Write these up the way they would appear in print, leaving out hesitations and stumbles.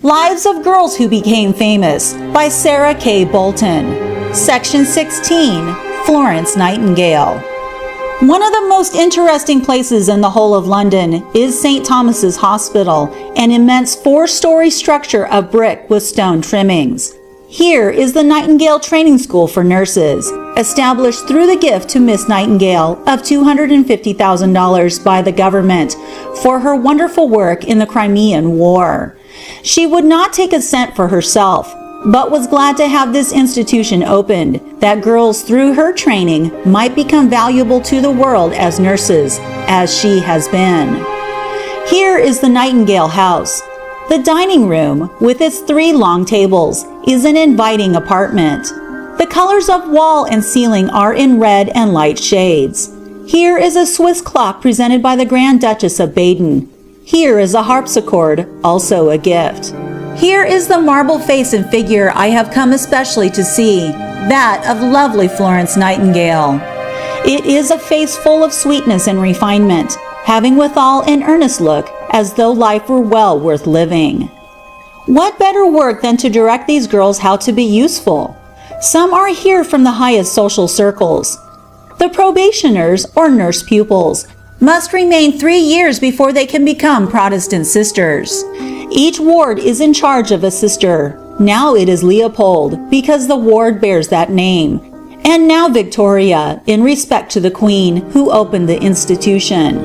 Lives of Girls Who Became Famous by Sarah K. Bolton. Section 16, Florence Nightingale. One of the most interesting places in the whole of London is St. Thomas's Hospital, an immense 4-story structure of brick with stone trimmings. Here is the Nightingale Training School for Nurses, established through the gift to Miss Nightingale of $250,000 by the government for her wonderful work in the Crimean War. She would not take a cent for herself, but was glad to have this institution opened, that girls through her training might become valuable to the world as nurses, as she has been. Here is the Nightingale House. The dining room, with its 3 long tables, is an inviting apartment. The colors of wall and ceiling are in red and light shades. Here is a Swiss clock presented by the Grand Duchess of Baden. Here is a harpsichord, also a gift. Here is the marble face and figure I have come especially to see, that of lovely Florence Nightingale. It is a face full of sweetness and refinement, having withal an earnest look, as though life were well worth living. What better work than to direct these girls how to be useful? Some are here from the highest social circles. The probationers, or nurse pupils, must remain 3 years before they can become Protestant sisters. Each ward is in charge of a sister. Now it is Leopold, because the ward bears that name, and now Victoria, in respect to the Queen, who opened the institution.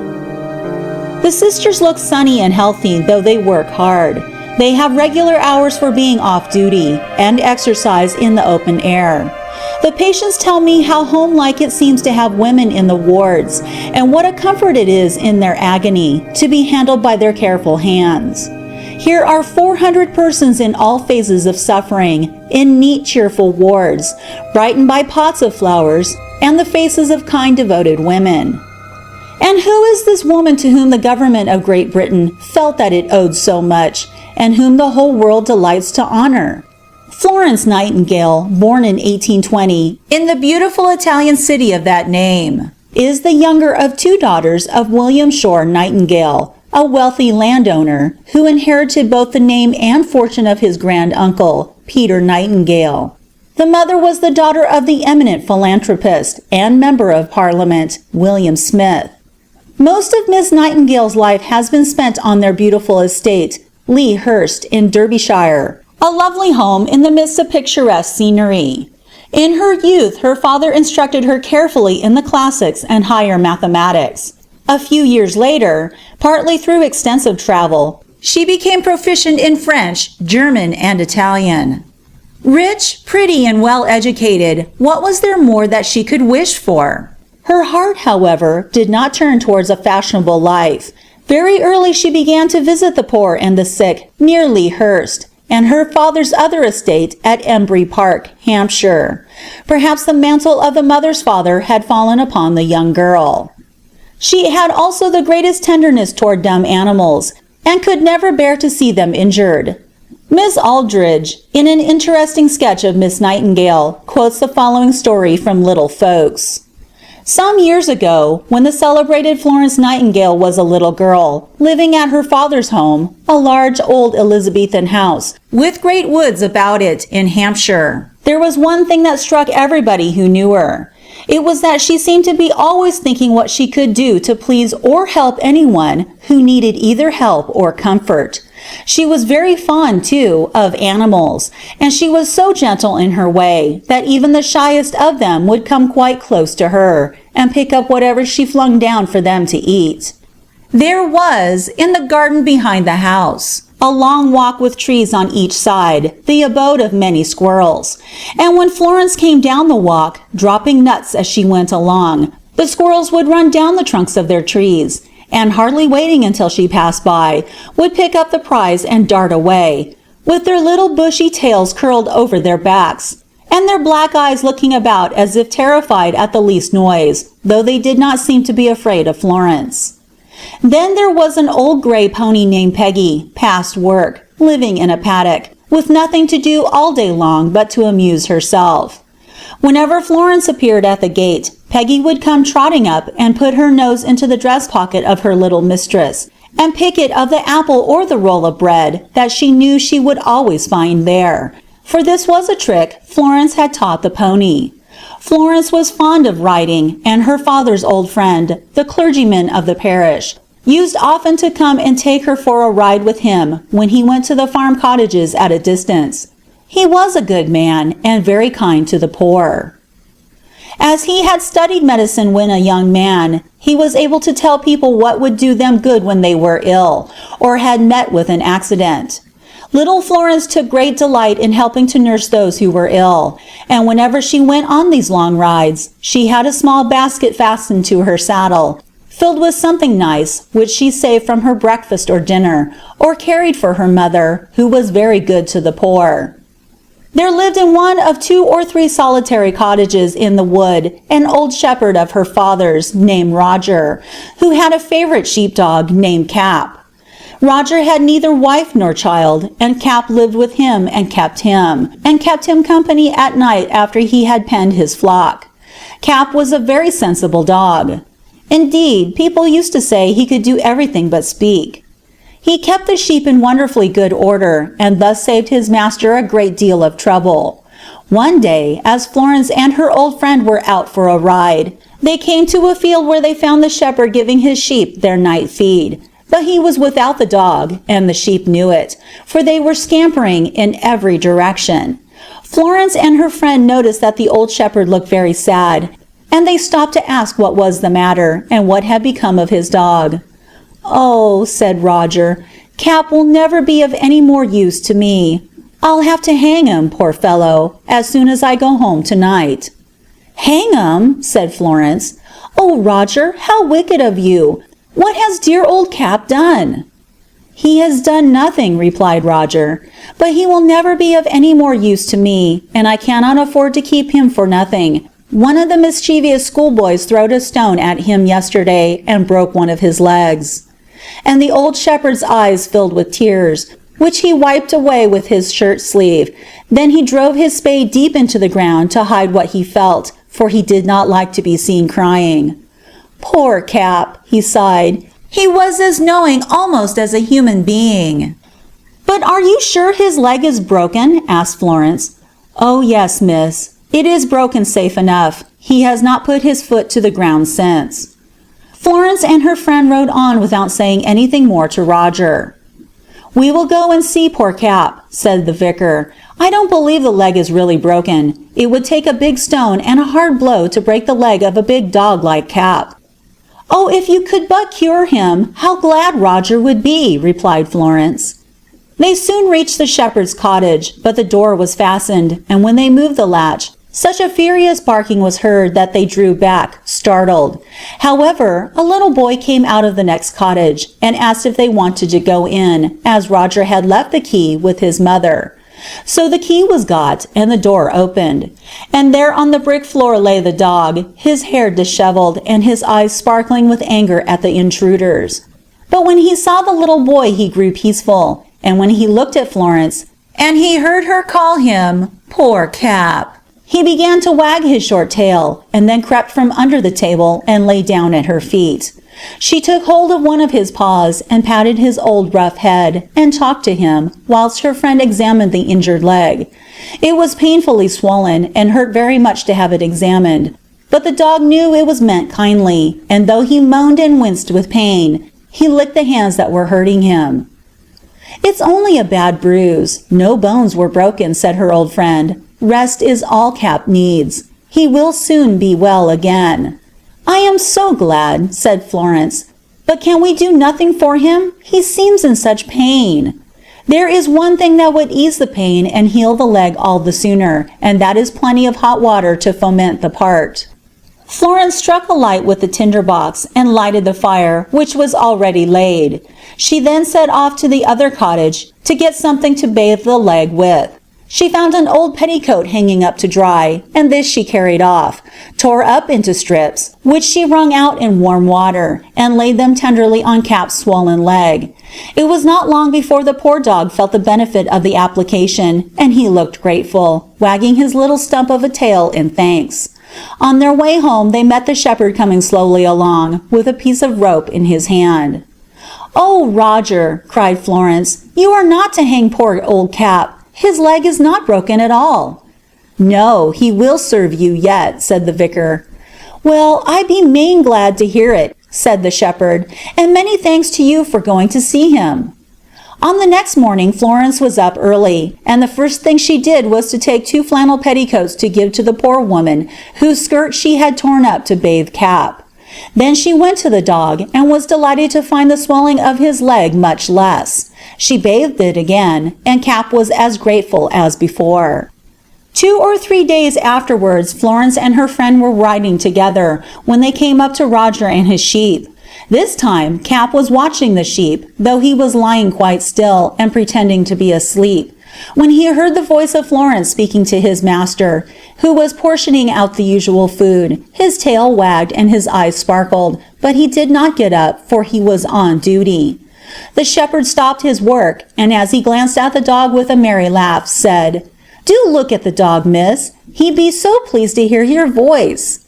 The sisters look sunny and healthy, though they work hard. They have regular hours for being off duty, and exercise in the open air. The patients tell me how homelike it seems to have women in the wards, and what a comfort it is in their agony to be handled by their careful hands. Here are 400 persons in all phases of suffering, in neat, cheerful wards, brightened by pots of flowers and the faces of kind, devoted women. And who is this woman to whom the government of Great Britain felt that it owed so much, and whom the whole world delights to honor? Florence Nightingale, born in 1820 in the beautiful Italian city of that name, is the younger of 2 daughters of William Shore Nightingale, a wealthy landowner who inherited both the name and fortune of his grand-uncle, Peter Nightingale. The mother was the daughter of the eminent philanthropist and member of Parliament, William Smith. Most of Miss Nightingale's life has been spent on their beautiful estate, Lea Hurst, in Derbyshire, a lovely home in the midst of picturesque scenery. In her youth, her father instructed her carefully in the classics and higher mathematics. A few years later, partly through extensive travel, she became proficient in French, German, and Italian. Rich, pretty, and well educated, what was there more that she could wish for? Her heart, however, did not turn towards a fashionable life. Very early she began to visit the poor and the sick near Lea Hurst, and her father's other estate at Embry Park, Hampshire. Perhaps the mantle of the mother's father had fallen upon the young girl. She had also the greatest tenderness toward dumb animals, and could never bear to see them injured. Miss Aldridge, in an interesting sketch of Miss Nightingale, quotes the following story from Little Folks. Some years ago, when the celebrated Florence Nightingale was a little girl, living at her father's home, a large old Elizabethan house, with great woods about it in Hampshire, there was one thing that struck everybody who knew her. It was that she seemed to be always thinking what she could do to please or help anyone who needed either help or comfort. She was very fond, too, of animals, and she was so gentle in her way that even the shyest of them would come quite close to her and pick up whatever she flung down for them to eat. There was, in the garden behind the house, a long walk with trees on each side, the abode of many squirrels. And when Florence came down the walk, dropping nuts as she went along, the squirrels would run down the trunks of their trees, and hardly waiting until she passed by, would pick up the prize and dart away, with their little bushy tails curled over their backs, and their black eyes looking about as if terrified at the least noise, though they did not seem to be afraid of Florence. Then there was an old gray pony named Peggy, past work, living in a paddock, with nothing to do all day long but to amuse herself. Whenever Florence appeared at the gate, Peggy would come trotting up and put her nose into the dress pocket of her little mistress, and pick it of the apple or the roll of bread that she knew she would always find there. For this was a trick Florence had taught the pony. Florence was fond of riding, and her father's old friend, the clergyman of the parish, used often to come and take her for a ride with him when he went to the farm cottages at a distance. He was a good man and very kind to the poor. As he had studied medicine when a young man, he was able to tell people what would do them good when they were ill, or had met with an accident. Little Florence took great delight in helping to nurse those who were ill, and whenever she went on these long rides, she had a small basket fastened to her saddle, filled with something nice, which she saved from her breakfast or dinner, or carried for her mother, who was very good to the poor. There lived in one of 2 or 3 solitary cottages in the wood an old shepherd of her father's, named Roger, who had a favorite sheepdog named Cap. Roger had neither wife nor child, and Cap lived with him and kept him company at night after he had penned his flock. Cap was a very sensible dog. Indeed, people used to say he could do everything but speak. He kept the sheep in wonderfully good order, and thus saved his master a great deal of trouble. One day, as Florence and her old friend were out for a ride, they came to a field where they found the shepherd giving his sheep their night feed. But he was without the dog, and the sheep knew it, for they were scampering in every direction. Florence and her friend noticed that the old shepherd looked very sad, and they stopped to ask what was the matter, and what had become of his dog. "Oh," said Roger, "Cap will never be of any more use to me. I'll have to hang him, poor fellow, as soon as I go home tonight." "Hang him?" said Florence. "Oh, Roger, how wicked of you! What has dear old Cap done?" "He has done nothing," replied Roger, "but he will never be of any more use to me, and I cannot afford to keep him for nothing. One of the mischievous schoolboys throwed a stone at him yesterday and broke one of his legs." And the old shepherd's eyes filled with tears, which he wiped away with his shirt sleeve. Then he drove his spade deep into the ground to hide what he felt, for he did not like to be seen crying. "Poor Cap," he sighed. "He was as knowing almost as a human being." "But are you sure his leg is broken?" asked Florence. "Oh yes, miss. It is broken safe enough. He has not put his foot to the ground since." Florence and her friend rode on without saying anything more to Roger. "We will go and see poor Cap," said the vicar. "I don't believe the leg is really broken. It would take a big stone and a hard blow to break the leg of a big dog like Cap." "Oh, if you could but cure him, how glad Roger would be," replied Florence. They soon reached the shepherd's cottage, but the door was fastened, and when they moved the latch, such a furious barking was heard that they drew back, startled. However, a little boy came out of the next cottage, and asked if they wanted to go in, as Roger had left the key with his mother. So the key was got, and the door opened. And there on the brick floor lay the dog, his hair disheveled, and his eyes sparkling with anger at the intruders. But when he saw the little boy he grew peaceful, and when he looked at Florence, and he heard her call him "Poor Cap," he began to wag his short tail, and then crept from under the table and lay down at her feet. She took hold of one of his paws and patted his old rough head, and talked to him, whilst her friend examined the injured leg. It was painfully swollen, and hurt very much to have it examined, but the dog knew it was meant kindly, and though he moaned and winced with pain, he licked the hands that were hurting him. "It's only a bad bruise. No bones were broken," said her old friend. "Rest is all Cap needs. He will soon be well again." "I am so glad," said Florence. "But can we do nothing for him? He seems in such pain." "There is one thing that would ease the pain and heal the leg all the sooner, and that is plenty of hot water to foment the part." Florence struck a light with the tinder box and lighted the fire, which was already laid. She then set off to the other cottage to get something to bathe the leg with. She found an old petticoat hanging up to dry, and this she carried off, tore up into strips, which she wrung out in warm water, and laid them tenderly on Cap's swollen leg. It was not long before the poor dog felt the benefit of the application, and he looked grateful, wagging his little stump of a tail in thanks. On their way home they met the shepherd coming slowly along, with a piece of rope in his hand. "Oh, Roger," cried Florence, "you are not to hang poor old Cap. His leg is not broken at all." "No, he will serve you yet," said the vicar. "Well, I be main glad to hear it," said the shepherd, "and many thanks to you for going to see him." On the next morning Florence was up early, and the first thing she did was to take 2 flannel petticoats to give to the poor woman whose skirt she had torn up to bathe Cap. Then she went to the dog and was delighted to find the swelling of his leg much less. She bathed it again, and Cap was as grateful as before. 2 or 3 days afterwards Florence and her friend were riding together when they came up to Roger and his sheep. This time Cap was watching the sheep, though he was lying quite still and pretending to be asleep. When he heard the voice of Florence speaking to his master, who was portioning out the usual food, his tail wagged and his eyes sparkled, but he did not get up, for he was on duty. The shepherd stopped his work, and as he glanced at the dog with a merry laugh, said, "Do look at the dog, miss. He be so pleased to hear your voice."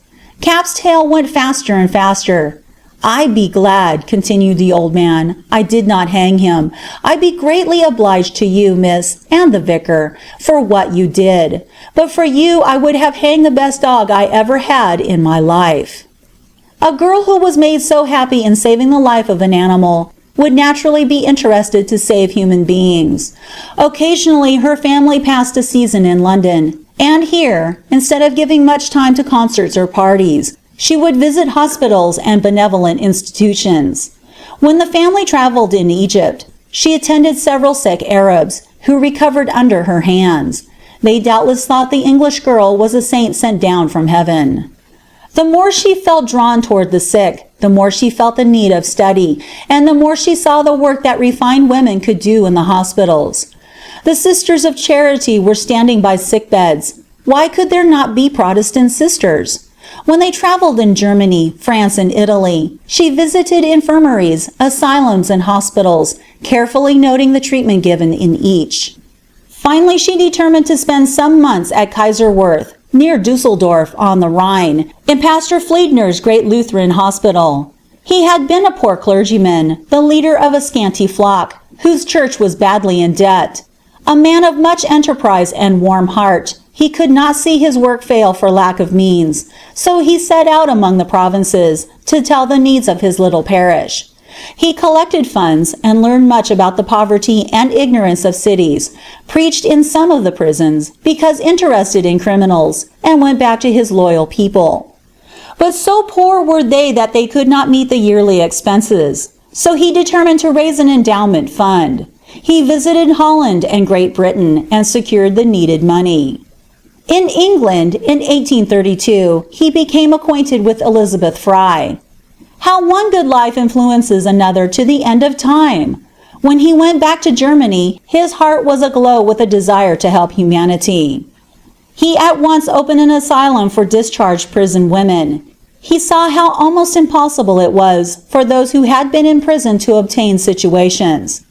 Cap's tail went faster and faster. "I be glad," continued the old man, "I did not hang him. I be greatly obliged to you, miss, and the vicar, for what you did. But for you I would have hanged the best dog I ever had in my life." A girl who was made so happy in saving the life of an animal would naturally be interested to save human beings. Occasionally her family passed a season in London, and here, instead of giving much time to concerts or parties, she would visit hospitals and benevolent institutions. When the family traveled in Egypt, she attended several sick Arabs, who recovered under her hands. They doubtless thought the English girl was a saint sent down from heaven. The more she felt drawn toward the sick, the more she felt the need of study, and the more she saw the work that refined women could do in the hospitals. The Sisters of Charity were standing by sick beds. Why could there not be Protestant sisters? When they traveled in Germany, France, and Italy, she visited infirmaries, asylums, and hospitals, carefully noting the treatment given in each. Finally, she determined to spend some months at Kaiserwerth, near Dusseldorf on the Rhine, in Pastor Fliedner's great Lutheran hospital. He had been a poor clergyman, the leader of a scanty flock, whose church was badly in debt. A man of much enterprise and warm heart, he could not see his work fail for lack of means, so he set out among the provinces to tell the needs of his little parish. He collected funds and learned much about the poverty and ignorance of cities, preached in some of the prisons because interested in criminals, and went back to his loyal people. But so poor were they that they could not meet the yearly expenses, so he determined to raise an endowment fund. He visited Holland and Great Britain and secured the needed money. In England, in 1832, he became acquainted with Elizabeth Fry. How one good life influences another to the end of time! When he went back to Germany, his heart was aglow with a desire to help humanity. He at once opened an asylum for discharged prison women. He saw how almost impossible it was for those who had been in prison to obtain situations.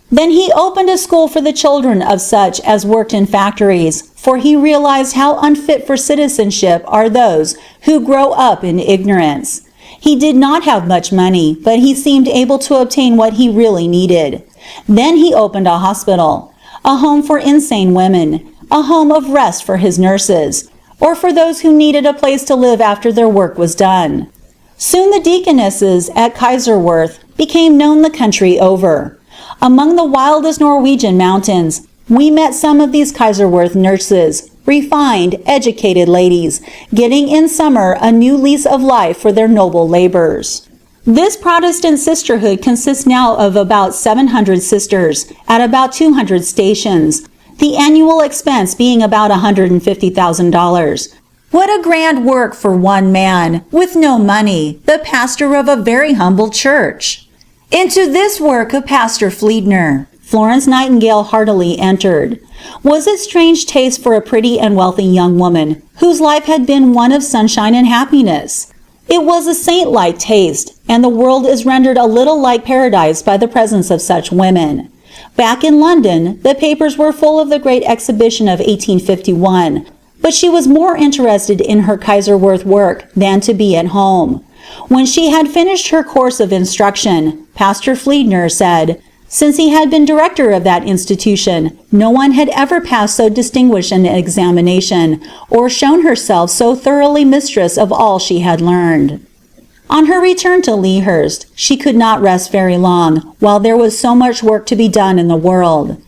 Then he opened a school for the children of such as worked in factories, for he realized how unfit for citizenship are those who grow up in ignorance. He did not have much money, but he seemed able to obtain what he really needed. Then he opened a hospital, a home for insane women, a home of rest for his nurses, or for those who needed a place to live after their work was done. Soon the deaconesses at Kaiserwerth became known the country over. Among the wildest Norwegian mountains, we met some of these Kaiserwerth nurses, refined, educated ladies, getting in summer a new lease of life for their noble labors. This Protestant sisterhood consists now of about 700 sisters at about 200 stations, the annual expense being about $150,000. What a grand work for one man, with no money, the pastor of a very humble church! Into this work of Pastor Fliedner, Florence Nightingale heartily entered. Was it strange taste for a pretty and wealthy young woman, whose life had been one of sunshine and happiness? It was a saint-like taste, and the world is rendered a little like paradise by the presence of such women. Back in London, the papers were full of the great exhibition of 1851, but she was more interested in her Kaiserwerth work than to be at home. When she had finished her course of instruction, Pastor Fliedner said, since he had been director of that institution, no one had ever passed so distinguished an examination or shown herself so thoroughly mistress of all she had learned. On her return to Lea Hurst, she could not rest very long, while there was so much work to be done in the world.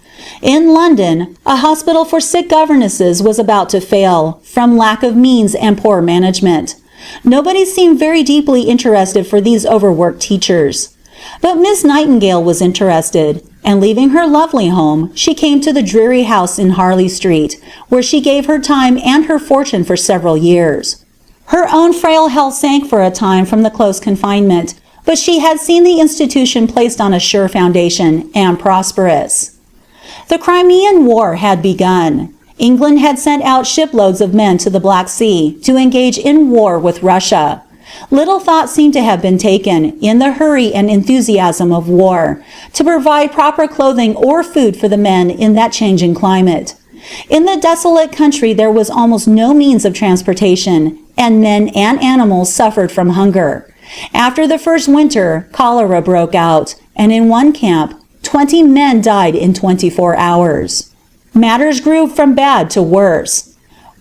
In London, a hospital for sick governesses was about to fail from lack of means and poor management. Nobody seemed very deeply interested for these overworked teachers. But Miss Nightingale was interested, and leaving her lovely home, she came to the dreary house in Harley Street, where she gave her time and her fortune for several years. Her own frail health sank for a time from the close confinement, but she had seen the institution placed on a sure foundation and prosperous. The Crimean War had begun. England had sent out shiploads of men to the Black Sea to engage in war with Russia. Little thought seemed to have been taken, in the hurry and enthusiasm of war, to provide proper clothing or food for the men in that changing climate. In the desolate country there was almost no means of transportation, and men and animals suffered from hunger. After the first winter, cholera broke out, and in one camp, 20 men died in 24 hours. Matters grew from bad to worse.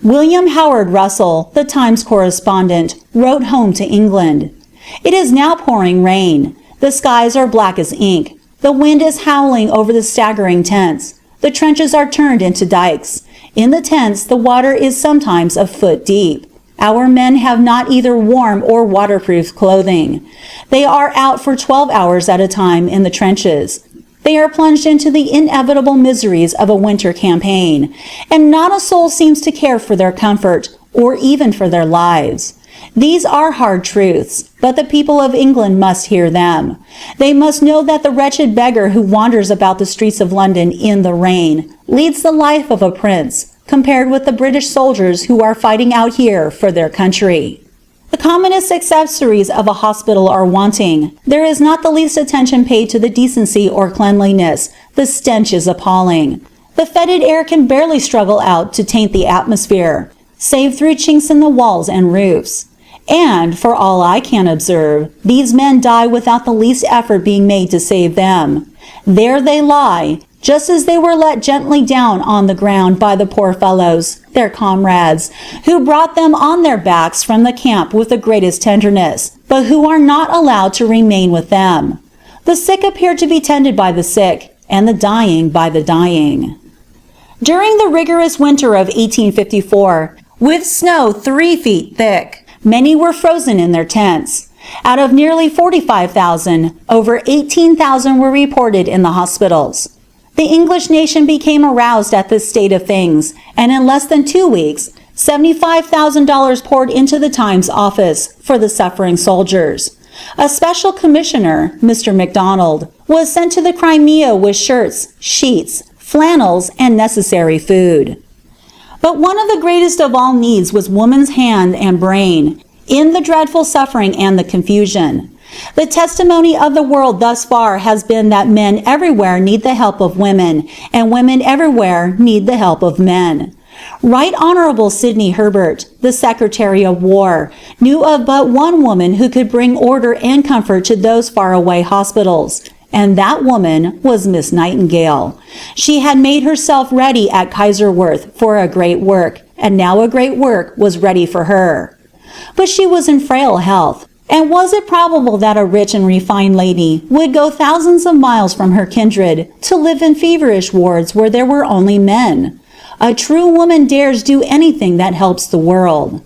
William Howard Russell, the Times correspondent, wrote home to England. It is now pouring rain. The skies are black as ink. The wind is howling over the staggering tents. The trenches are turned into dikes. In the tents, the water is sometimes a foot deep. Our men have not either warm or waterproof clothing. They are out for 12 hours at a time in the trenches. They are plunged into the inevitable miseries of a winter campaign, and not a soul seems to care for their comfort or even for their lives. These are hard truths, but the people of England must hear them. They must know that the wretched beggar who wanders about the streets of London in the rain leads the life of a prince, compared with the British soldiers who are fighting out here for their country. The commonest accessories of a hospital are wanting. There is not the least attention paid to the decency or cleanliness. The stench is appalling. The fetid air can barely struggle out to taint the atmosphere, save through chinks in the walls and roofs. And, for all I can observe, these men die without the least effort being made to save them. There they lie, just as they were let gently down on the ground by the poor fellows, their comrades, who brought them on their backs from the camp with the greatest tenderness, but who are not allowed to remain with them. The sick appear to be tended by the sick, and the dying by the dying. During the rigorous winter of 1854, with snow 3 feet thick, many were frozen in their tents. Out of nearly 45,000, over 18,000 were reported in the hospitals. The English nation became aroused at this state of things, and in less than 2 weeks, $75,000 poured into the Times office for the suffering soldiers. A special commissioner, Mr. MacDonald, was sent to the Crimea with shirts, sheets, flannels, and necessary food. But one of the greatest of all needs was woman's hand and brain in the dreadful suffering and the confusion. The testimony of the world thus far has been that men everywhere need the help of women, and women everywhere need the help of men. Right Honorable Sidney Herbert, the Secretary of War, knew of but one woman who could bring order and comfort to those faraway hospitals, and that woman was Miss Nightingale. She had made herself ready at Kaiserwerth for a great work, and now a great work was ready for her. But she was in frail health. And was it probable that a rich and refined lady would go thousands of miles from her kindred to live in feverish wards where there were only men? A true woman dares do anything that helps the world.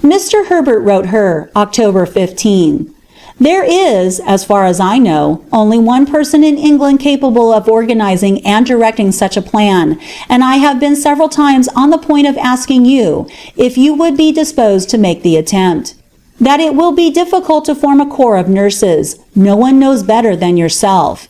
Mr. Herbert wrote her, October 15. There is, as far as I know, only one person in England capable of organizing and directing such a plan, and I have been several times on the point of asking you if you would be disposed to make the attempt. That it will be difficult to form a corps of nurses, no one knows better than yourself.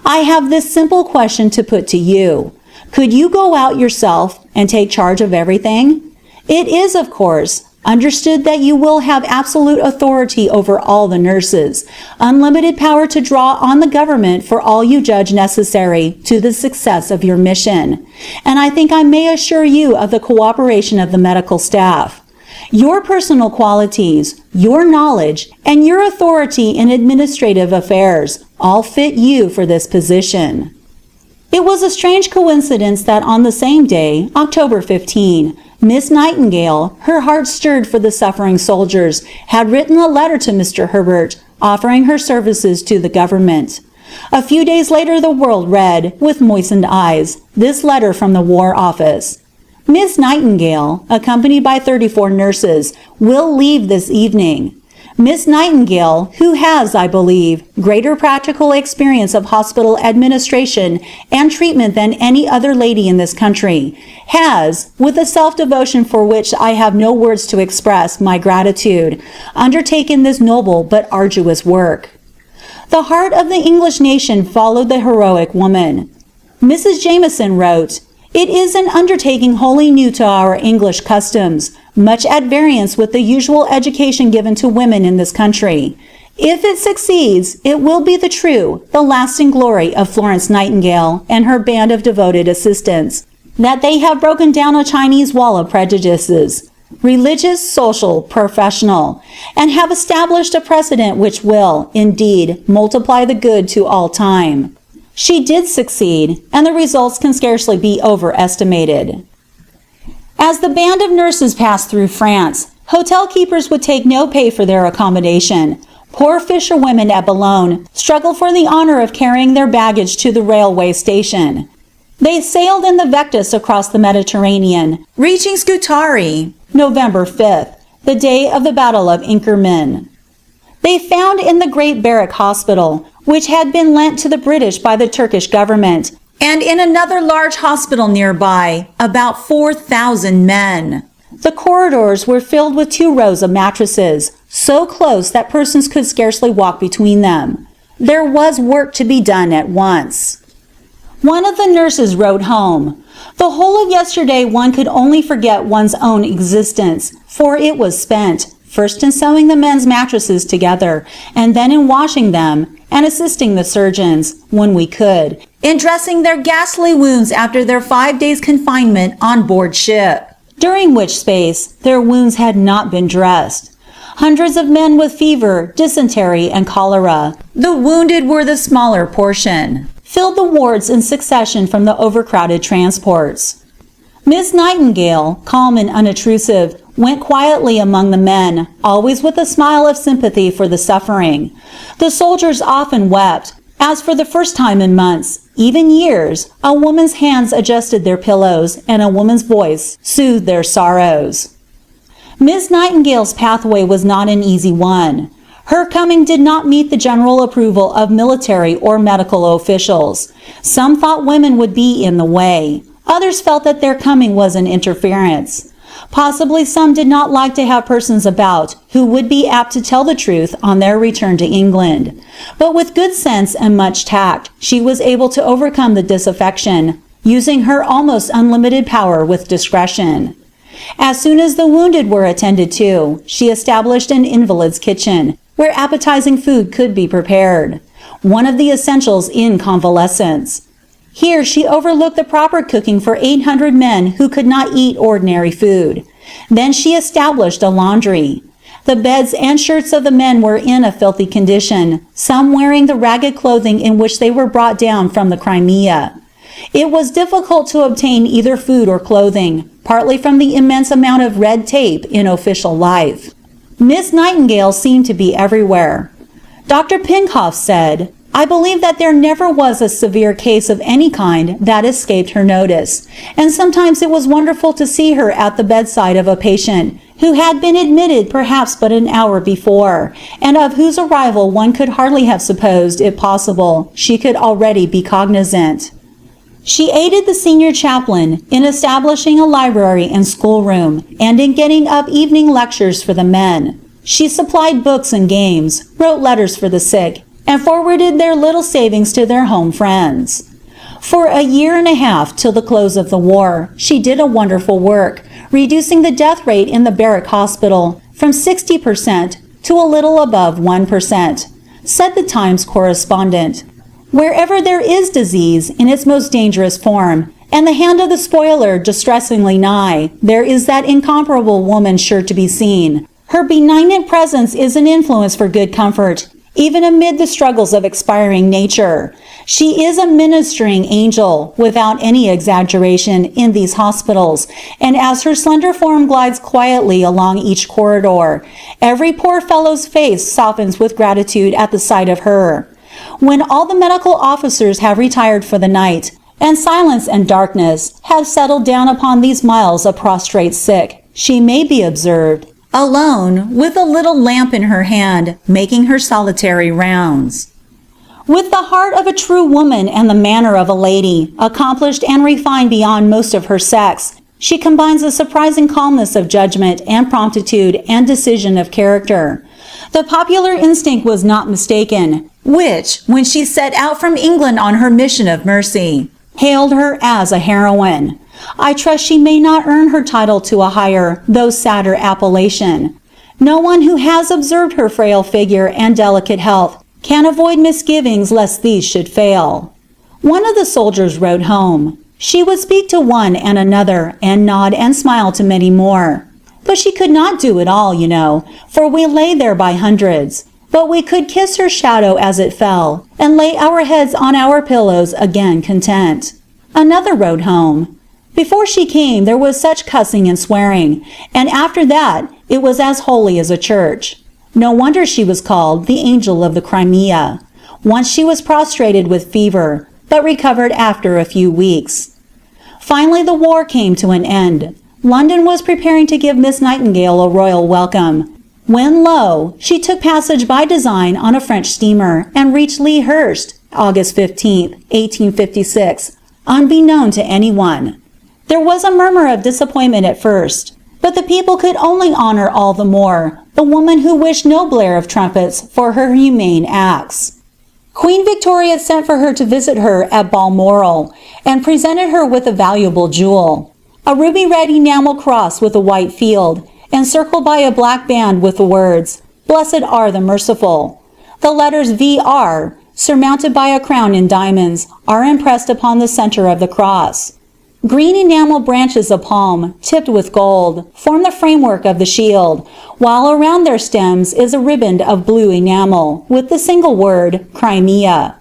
I have this simple question to put to you. Could you go out yourself and take charge of everything? It is, of course, understood that you will have absolute authority over all the nurses, unlimited power to draw on the government for all you judge necessary to the success of your mission. And I think I may assure you of the cooperation of the medical staff. Your personal qualities, your knowledge, and your authority in administrative affairs all fit you for this position." It was a strange coincidence that on the same day, October 15, Miss Nightingale, her heart stirred for the suffering soldiers, had written a letter to Mr. Herbert, offering her services to the government. A few days later the world read, with moistened eyes, this letter from the War Office. "Miss Nightingale, accompanied by 34 nurses, will leave this evening. Miss Nightingale, who has, I believe, greater practical experience of hospital administration and treatment than any other lady in this country, has, with a self-devotion for which I have no words to express my gratitude, undertaken this noble but arduous work." The heart of the English nation followed the heroic woman. Mrs. Jameson wrote, "It is an undertaking wholly new to our English customs, much at variance with the usual education given to women in this country. If it succeeds, it will be the true, the lasting glory of Florence Nightingale and her band of devoted assistants, that they have broken down a Chinese wall of prejudices, religious, social, professional, and have established a precedent which will, indeed, multiply the good to all time." She did succeed, and the results can scarcely be overestimated. As the band of nurses passed through France, hotel keepers would take no pay for their accommodation. Poor fisherwomen at Boulogne struggled for the honor of carrying their baggage to the railway station. They sailed in the Vectis across the Mediterranean, reaching Scutari, November 5th, the day of the Battle of Inkerman. They found in the great barrack hospital, which had been lent to the British by the Turkish government, and in another large hospital nearby, about 4,000 men. The corridors were filled with 2 rows of mattresses, so close that persons could scarcely walk between them. There was work to be done at once. One of the nurses wrote home, "The whole of yesterday one could only forget one's own existence, for it was spent, first in sewing the men's mattresses together, and then in washing them, and assisting the surgeons, when we could, in dressing their ghastly wounds after their 5 days' confinement on board ship, during which space their wounds had not been dressed. Hundreds of men with fever, dysentery, and cholera, the wounded were the smaller portion, filled the wards in succession from the overcrowded transports." Miss Nightingale, calm and unobtrusive, went quietly among the men, always with a smile of sympathy for the suffering. The soldiers often wept, as for the first time in months, even years, a woman's hands adjusted their pillows, and a woman's voice soothed their sorrows. Miss Nightingale's pathway was not an easy one. Her coming did not meet the general approval of military or medical officials. Some thought women would be in the way. Others felt that their coming was an interference. Possibly some did not like to have persons about who would be apt to tell the truth on their return to England. But with good sense and much tact, she was able to overcome the disaffection, using her almost unlimited power with discretion. As soon as the wounded were attended to, she established an invalid's kitchen, where appetizing food could be prepared, one of the essentials in convalescence. Here she overlooked the proper cooking for 800 men who could not eat ordinary food. Then she established a laundry. The beds and shirts of the men were in a filthy condition, some wearing the ragged clothing in which they were brought down from the Crimea. It was difficult to obtain either food or clothing, partly from the immense amount of red tape in official life. Miss Nightingale seemed to be everywhere. Dr. Pincoff said, "I believe that there never was a severe case of any kind that escaped her notice, and sometimes it was wonderful to see her at the bedside of a patient who had been admitted perhaps but an hour before, and of whose arrival one could hardly have supposed it possible she could already be cognizant." She aided the senior chaplain in establishing a library and schoolroom, and in getting up evening lectures for the men. She supplied books and games, wrote letters for the sick, and forwarded their little savings to their home friends. For a year and a half, till the close of the war, she did a wonderful work, reducing the death rate in the barrack hospital from 60% to a little above 1%, said the Times correspondent. Wherever there is disease in its most dangerous form, and the hand of the spoiler distressingly nigh, there is that incomparable woman sure to be seen. Her benignant presence is an influence for good comfort, even amid the struggles of expiring nature. She is a ministering angel, without any exaggeration, in these hospitals, and as her slender form glides quietly along each corridor, every poor fellow's face softens with gratitude at the sight of her. When all the medical officers have retired for the night, and silence and darkness have settled down upon these miles of prostrate sick, she may be observed, alone, with a little lamp in her hand, making her solitary rounds. With the heart of a true woman and the manner of a lady, accomplished and refined beyond most of her sex, she combines a surprising calmness of judgment and promptitude and decision of character. The popular instinct was not mistaken, which, when she set out from England on her mission of mercy, hailed her as a heroine. I trust she may not earn her title to a higher, though sadder appellation. No one who has observed her frail figure and delicate health can avoid misgivings lest these should fail. One of the soldiers wrote home. She would speak to one and another, and nod and smile to many more. But she could not do it all, you know, for we lay there by hundreds. But we could kiss her shadow as it fell, and lay our heads on our pillows again content. Another wrote home. Before she came there was such cussing and swearing, and after that it was as holy as a church. No wonder she was called the Angel of the Crimea. Once she was prostrated with fever, but recovered after a few weeks. Finally the war came to an end. London was preparing to give Miss Nightingale a royal welcome, when lo, she took passage by design on a French steamer and reached Lea Hurst, August 15, 1856, unbeknown to anyone. There was a murmur of disappointment at first, but the people could only honor all the more the woman who wished no blare of trumpets for her humane acts. Queen Victoria sent for her to visit her at Balmoral, and presented her with a valuable jewel, a ruby-red enamel cross with a white field, encircled by a black band with the words, "Blessed are the merciful." The letters V.R., surmounted by a crown in diamonds, are impressed upon the center of the cross. Green enamel branches of palm, tipped with gold, form the framework of the shield, while around their stems is a riband of blue enamel, with the single word, Crimea.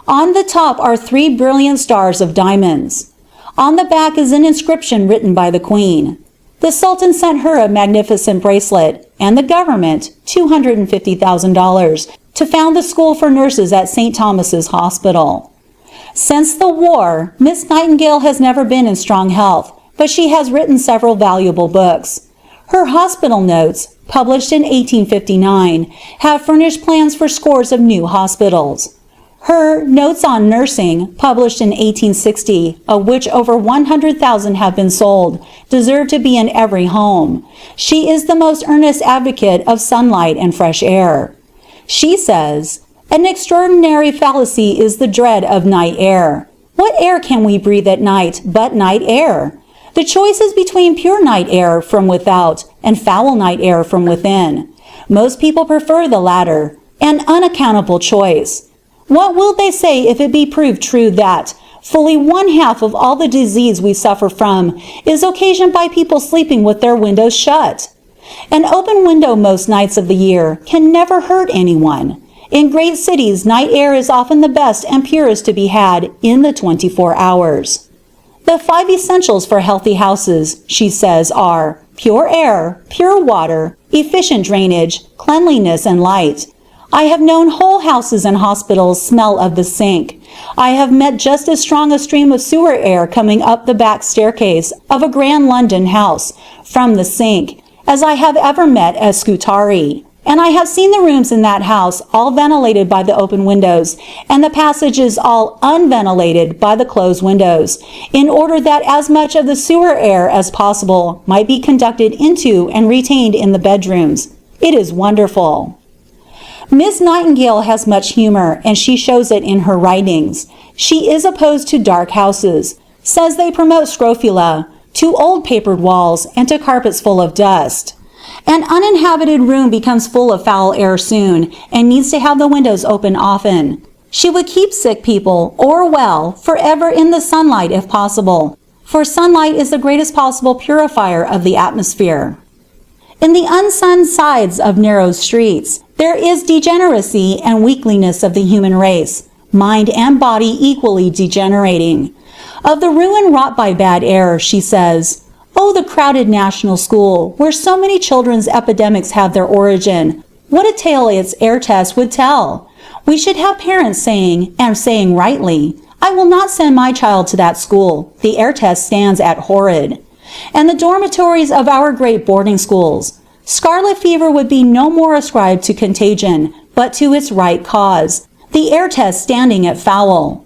On the top are 3 brilliant stars of diamonds. On the back is an inscription written by the Queen. The Sultan sent her a magnificent bracelet, and the government $250,000 to found the school for nurses at St. Thomas's Hospital. Since the war, Miss Nightingale has never been in strong health, but she has written several valuable books. Her hospital notes, published in 1859, have furnished plans for scores of new hospitals. Her Notes on Nursing, published in 1860, of which over 100,000 have been sold, deserve to be in every home. She is the most earnest advocate of sunlight and fresh air. She says, "An extraordinary fallacy is the dread of night air. What air can we breathe at night but night air? The choice is between pure night air from without and foul night air from within. Most people prefer the latter, an unaccountable choice. What will they say if it be proved true that fully 1/2 of all the disease we suffer from is occasioned by people sleeping with their windows shut? An open window most nights of the year can never hurt anyone. In great cities, night air is often the best and purest to be had in the 24 hours. The 5 essentials for healthy houses, she says, are pure air, pure water, efficient drainage, cleanliness, and light. I have known whole houses and hospitals smell of the sink. I have met just as strong a stream of sewer air coming up the back staircase of a grand London house from the sink as I have ever met at Scutari. And I have seen the rooms in that house all ventilated by the open windows, and the passages all unventilated by the closed windows, in order that as much of the sewer air as possible might be conducted into and retained in the bedrooms. It is wonderful." Miss Nightingale has much humor, and she shows it in her writings. She is opposed to dark houses, says they promote scrofula, to old papered walls, and to carpets full of dust. An uninhabited room becomes full of foul air soon, and needs to have the windows open often. She would keep sick people, or well, forever in the sunlight if possible, for sunlight is the greatest possible purifier of the atmosphere. In the unsunned sides of narrow streets, there is degeneracy and weakliness of the human race, mind and body equally degenerating. Of the ruin wrought by bad air, she says, "Oh, the crowded national school, where so many children's epidemics have their origin. What a tale its air test would tell! We should have parents saying, and saying rightly, I will not send my child to that school. The air test stands at horrid. And the dormitories of our great boarding schools. Scarlet fever would be no more ascribed to contagion, but to its right cause, the air test standing at foul.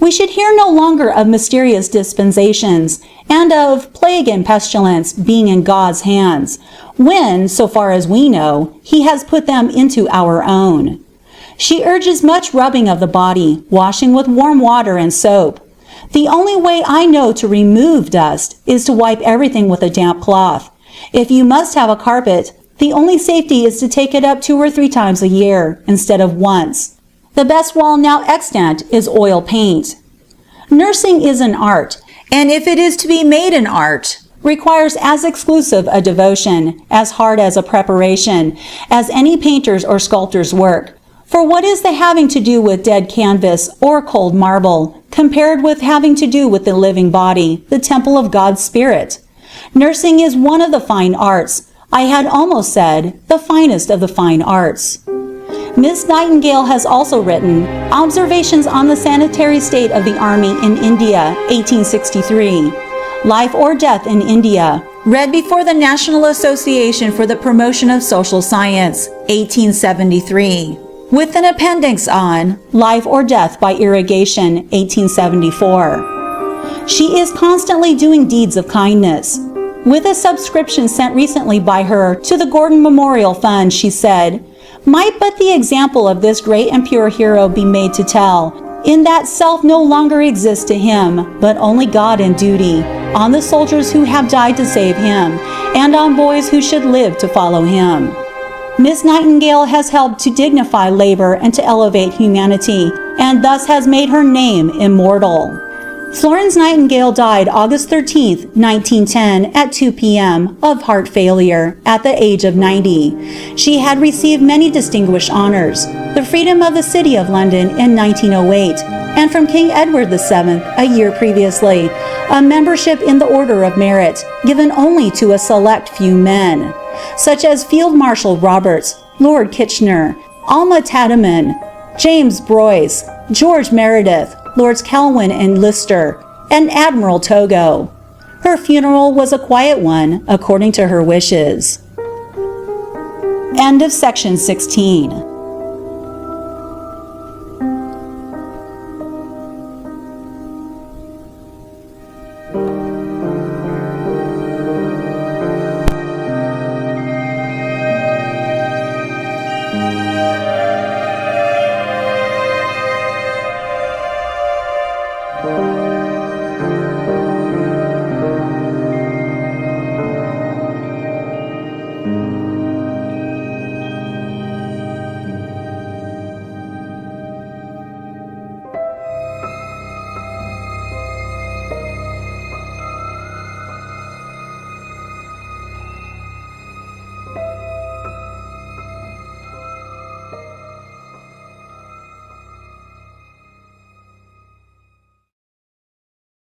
We should hear no longer of mysterious dispensations, and of plague and pestilence being in God's hands, when, so far as we know, he has put them into our own. She urges much rubbing of the body, washing with warm water and soap. The only way I know to remove dust is to wipe everything with a damp cloth. If you must have a carpet, the only safety is to take it up 2 or 3 times a year, instead of once. The best wall now extant is oil paint. Nursing is an art, and if it is to be made an art, requires as exclusive a devotion, as hard as a preparation, as any painter's or sculptor's work. For what is the having to do with dead canvas or cold marble, compared with having to do with the living body, the temple of God's Spirit? Nursing is one of the fine arts, I had almost said, the finest of the fine arts. Miss Nightingale has also written Observations on the Sanitary State of the Army in India, 1863, Life or Death in India, read before the National Association for the Promotion of Social Science, 1873, with an appendix on Life or Death by Irrigation, 1874. She is constantly doing deeds of kindness. With a subscription sent recently by her to the Gordon Memorial Fund, she said, "Might but the example of this great and pure hero be made to tell, in that self no longer exists to him, but only God and duty, on the soldiers who have died to save him, and on boys who should live to follow him." Miss Nightingale has helped to dignify labor and to elevate humanity, and thus has made her name immortal. Florence Nightingale died August 13, 1910 at 2 p.m. of heart failure at the age of 90. She had received many distinguished honors, the freedom of the City of London in 1908, and from King Edward VII a year previously, a membership in the Order of Merit, given only to a select few men, such as Field Marshal Roberts, Lord Kitchener, Alma Tadman, James Boyce, George Meredith, Lords Kelvin and Lister, and Admiral Togo. Her funeral was a quiet one, according to her wishes. End of section 16.